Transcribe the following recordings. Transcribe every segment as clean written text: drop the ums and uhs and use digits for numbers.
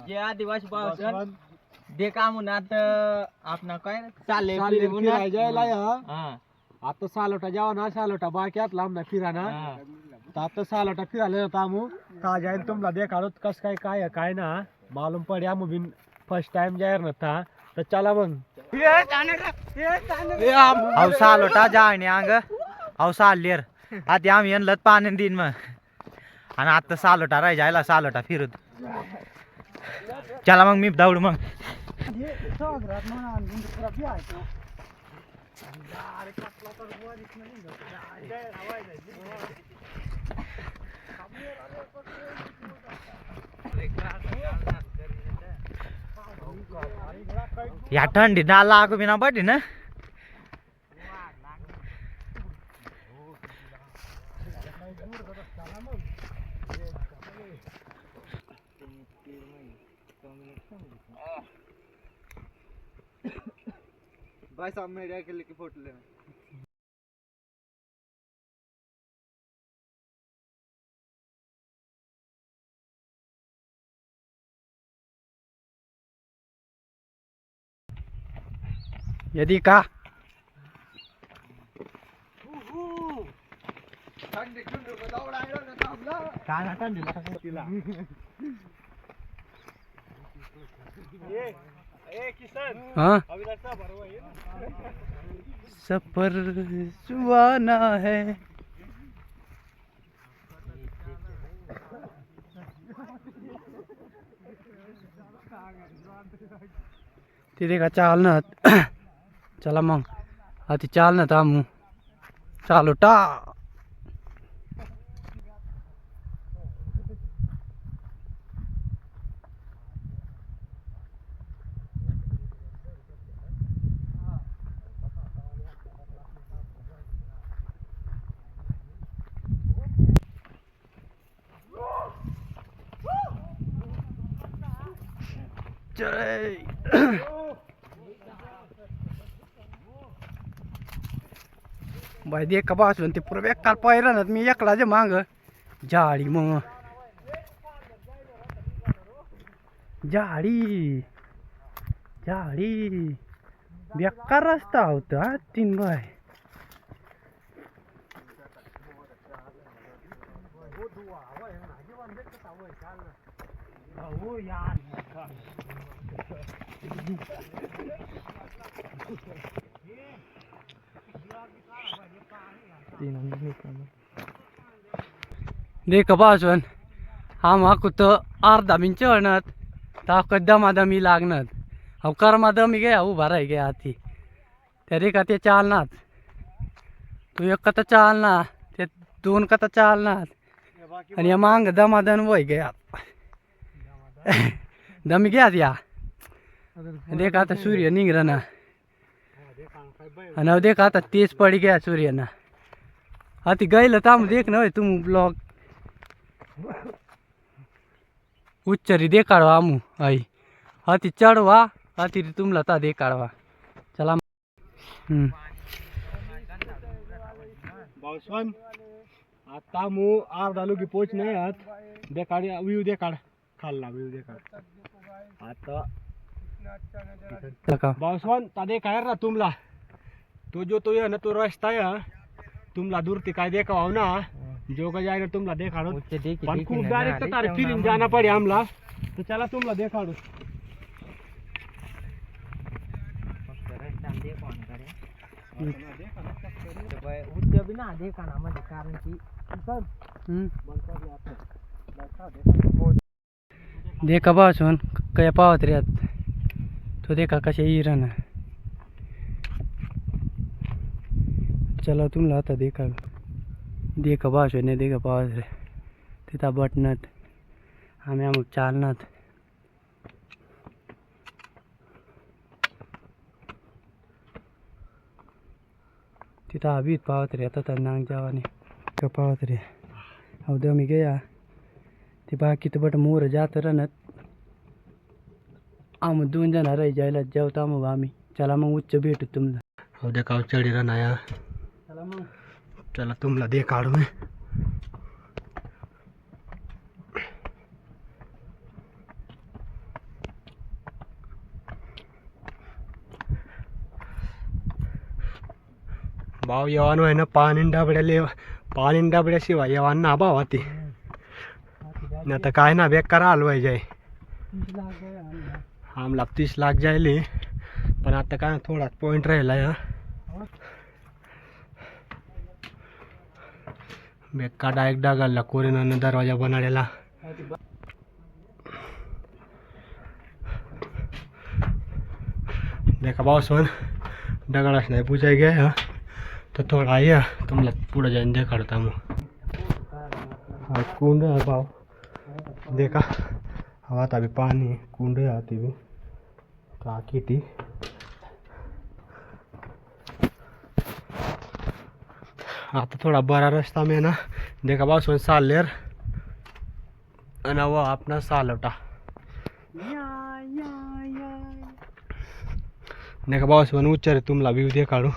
जे आदिवासी पावसन दे काम आता आपणा काय चालले आता सालोटा जावा ना सालोटा बाक्यात लांब ना फिराना आता सालोटा फिरायला जातो आमू का जाईल तुमला देखाडो कस काय काय ना मालूम पडे आमू बिन फर्स्ट टाइम जायर ना था तर चला मग अहो सालोटा जाणे अंग अहो सालेर आता आम्ही यांना पाणी दिन मग आणि आता सालोटा राही जायला सालोटा फिरत चला मग मी दौड मग या थंडी डाल लागू बिना पडली ना भाई साहब मेरे के लिए फोटो लेना यदि का हाँ सफर सुहाना है तिथे का चालना चला मग आधी चालना थांबू चालू टा बाई दे का बासून ते पुरं बेकार पाहिलं ना मी एकला जे मांग जाळी मग जाळी जाळी बेकार रस्ता होता तीन बाय देख बाजून आम्हा कुठं अर्धा मिनिट चढणार तर दमादमी लागणार अहो कर्मादमी गे उभा राही गे आती त्या रे का ते चालणार तू एक कथा चालणार ते दोन कथा चालणार आणि या मांग दमादन वय गे दमी घ्या या देख आता सूर्य निघला ना आणि देख आता तेच पडी गया सूर्य ना आती गईला ताम देख ना तुम ब्लॉग उच्चरी देखाडवा आमू आई हाती चढवा हाती तुमला ता देखाडवा चला बावसन आता मू अर्धा लोकी पोच नाही आत देखाड व्ह्यू देखाड खाल्ला व्ह्यू देखाड आता बावसन ता देखाड ना तुमला तो जो तो है ना तो रास्ता है तुमला दूर ते काय देखाव ना जो का जाएगा तुमला देखाडो पण खूप डायरेक्ट तारे फिरून जाना पड़े हमला तो चला तुमला देखाडो देखा बासून काय पावत रे तो देखा कशा इराना चला तुमला आता देखा देखा बाजू नाही देखा पावत रे तिथं बटनात आम्ही अमुक चालनात तिथं हवीत पावत रे आता तर नांग जावाने का पावत रे अवद्या मी गया ते बाकी तर बट मोर जात राहणार आम दोन जण राही जायला जेवता मग आम्ही चला मग उच्च भेटू तुमला अवद्या का चढी राहणार चला मग चला तुमला दे काढू मी भाव येवानो आहे ना पाणी डबड्याशिवाय येवान ना भाव ती नाही तर काय ना बेकार हलवाय जाय आमला 30 लाख जायले पण आता काय थोडाच पॉइंट राहिला हा बेकार डायरेक्ट डागाला कोरिनानं दरवाजा बनाडेला देखा बावसवन दगडाच नाही पूजाय गया हा तो थोड़ा आया तुमला पुढे जाईन देखाडता मग कुंड है भाव देखा हवा तभी पानी कुंड आती भी काकी थी आता थोड़ा बड़ा रास्ता में ना देखा बावसवन सालेर वो अपना सालोटा देखा बावसवन उच्चारे तुमला व्यू देखाडू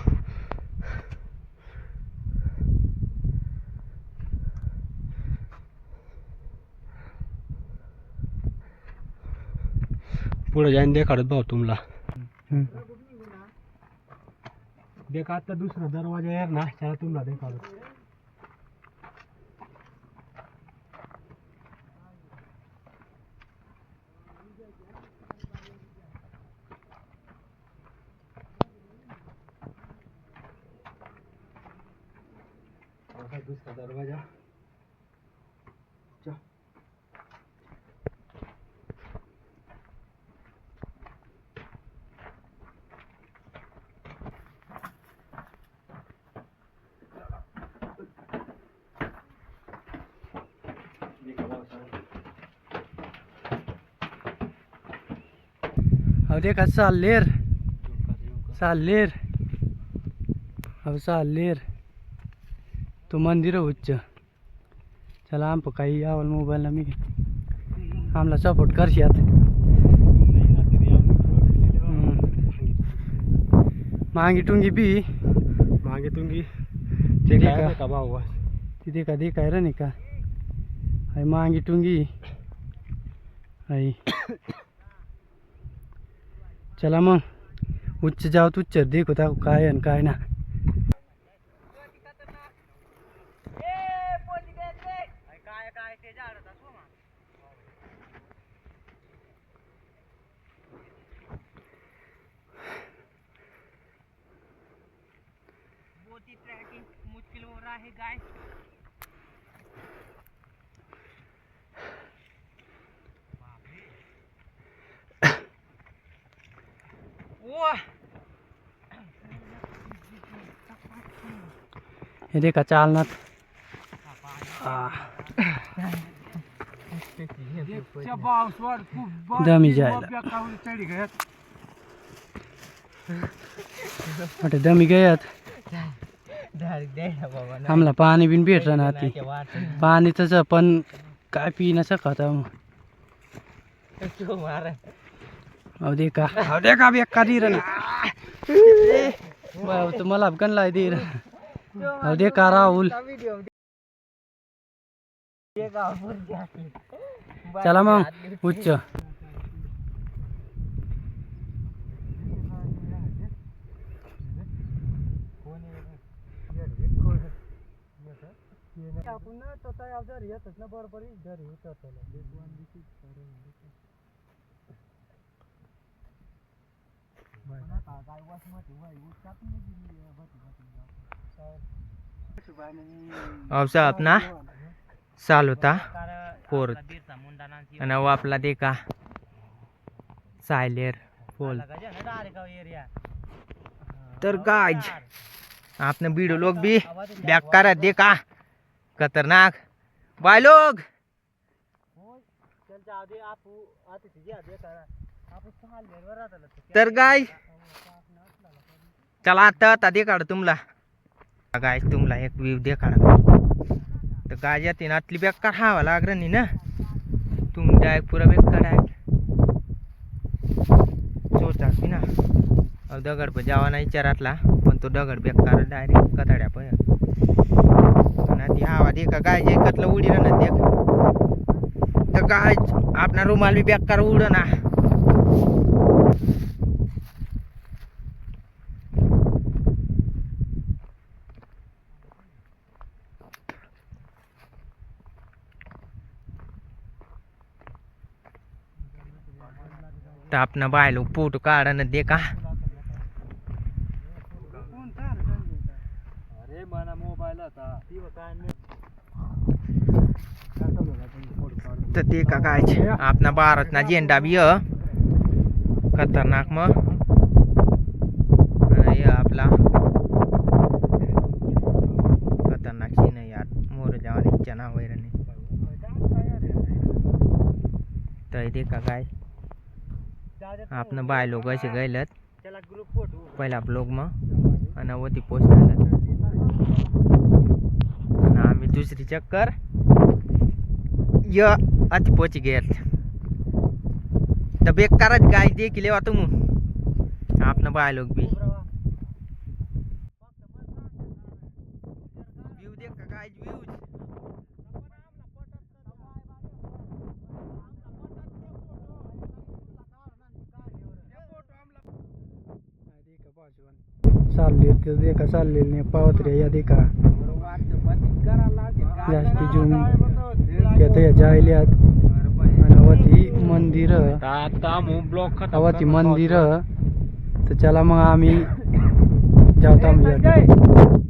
पुढे जाईन देखाडत भाऊ तुमला देखा आता दुसरा दरवाजा यार ना त्याला तुमला देखाडत दूसरा दरवाजा अब देखा सालेर सालेर अब सालेर तो मंदिर उच्च चला आम काही आवल मोबाईल ना मी आमला सपोर्ट करशात मांगी टुंगी बी मागे तुंगी ते काय का भाऊ तिथे का दे काय रे नाही का आई मांगी टुंगी आई चला मग उच्च जाओ उच्च देखो ता काय आणि काय ना ट्रैकिंग मुश्किल हो रहा है गाइस हे देखा चालना दमी जायला अटे दमी गयात आम्हाला पाणी बिन भेटलं ना ती पाणी तसं पण काय पी न शकत अहो देखा बेकार दीर ना तो मला गणलाय दीर अहो देखा राहुल चला मग उच्च पुन्हा तो जर येतच ना बरोबर जर येत अवसा अपना साल होता फोर्थ आणि वो आपला देखा सायलेर फॉल तर गाइस आपने वीडियो लोग भी बैक कर देखा खतरनाक भाई लोग तर गाइस चला आता देखाड तुमला गाइस तुमला एक व्यू देखाड तर गाइस या तीन आतली बेकार हवा लाग रही ना तुम डायरेक्ट पूरा बेकार डायरेक्ट सोचा की ना अब दगड पर जावा नाही विचारातला पण तो दगड बेकार डायरेक्ट कताड्या पण ती हवा देखा गाइस एकतलं उडी ना देख तर गाइस अपना रुमाल भी बेकार उड़ ना तर आपण बायलो फोटो काढणं दे का अरे मना मोबाईल आता तर ते का काय आपला भारतना झेंडा बी खतरनाक मग आणि आपला खतरनाक सीन आहे यार मोर जवानीच्या नावावर नाही तर ते का काय आपण बाय लोक असे गेलेत पहिला ब्लॉग मग आणि वरती पोस्ट झालं आणि आम्ही दुसरी चक्कर अति पोची गेल तर बेकारच गाय देखील वा तुम आपण बाय लोक बी व्यू देख का गाय व्यूज चालले ते देखा चालले नाही पावत रे या देखा जास्ती जून त्या जायल्यात आणि अवती मंदिर आता ब्लॉक अवती मंदिर तर चला मग आम्ही जाऊ